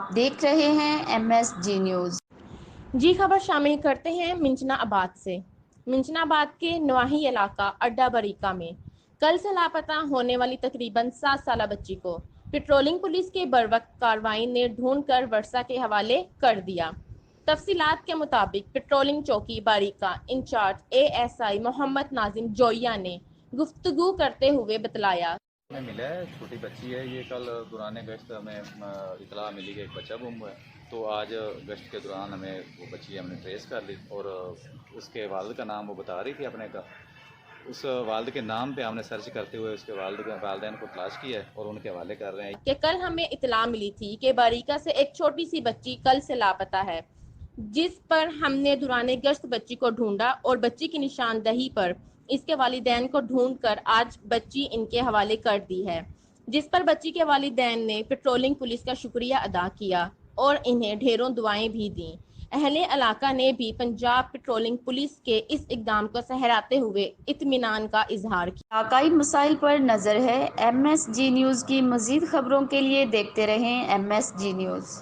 آپ دیکھ رہے ہیں MSG نیوز۔ جی خبر شامل کرتے ہیں منچنا آباد سے۔ منچنا آباد کے نواحی علاقہ اڈا بریکہ میں کل سے لاپتہ ہونے والی تقریباً 7 سالہ بچی کو پیٹرولنگ پولیس کے بروقت کارروائی نے ڈھونڈ کر ورثہ کے حوالے کر دیا۔ تفصیلات کے مطابق پیٹرولنگ چوکی باریکہ انچارج ASI محمد ناظم جوئیہ نے گفتگو کرتے ہوئے بتلایا۔ ہمیں ملا ہے چھوٹی بچی ہے، یہ کل دوران گشت ہمیں اطلاع ملی کہ ایک بچہ گم ہوا ہے، تو آج گشت کے دوران ہمیں وہ بچی ہم نے ٹریس کر لی اور اس کے والد کا نام وہ بتا رہی تھی اپنے کا، اس والد کے نام پہ ہم نے سرچ کرتے ہوئے اس کے والدین کو تلاش کیا ہے اور ان کے حوالے کر رہے ہیں کہ کل ہمیں اطلاع ملی تھی کہ باریکہ سے ایک چھوٹی سی بچی کل سے لاپتہ ہے، جس پر ہم نے دوران گشت بچی کو ڈھونڈا اور بچی کی نشاندہی پر اس کے والدین کو ڈھونڈ کر آج بچی ان کے حوالے کر دی ہے، جس پر بچی کے والدین نے پیٹرولنگ پولیس کا شکریہ ادا کیا اور انہیں ڈھیروں دعائیں بھی دیں۔ اہل علاقہ نے بھی پنجاب پیٹرولنگ پولیس کے اس اقدام کو سراہتے ہوئے اطمینان کا اظہار کیا۔ علاقائی مسائل پر نظر ہے۔ MSG نیوز کی مزید خبروں کے لیے دیکھتے رہیں MSG نیوز۔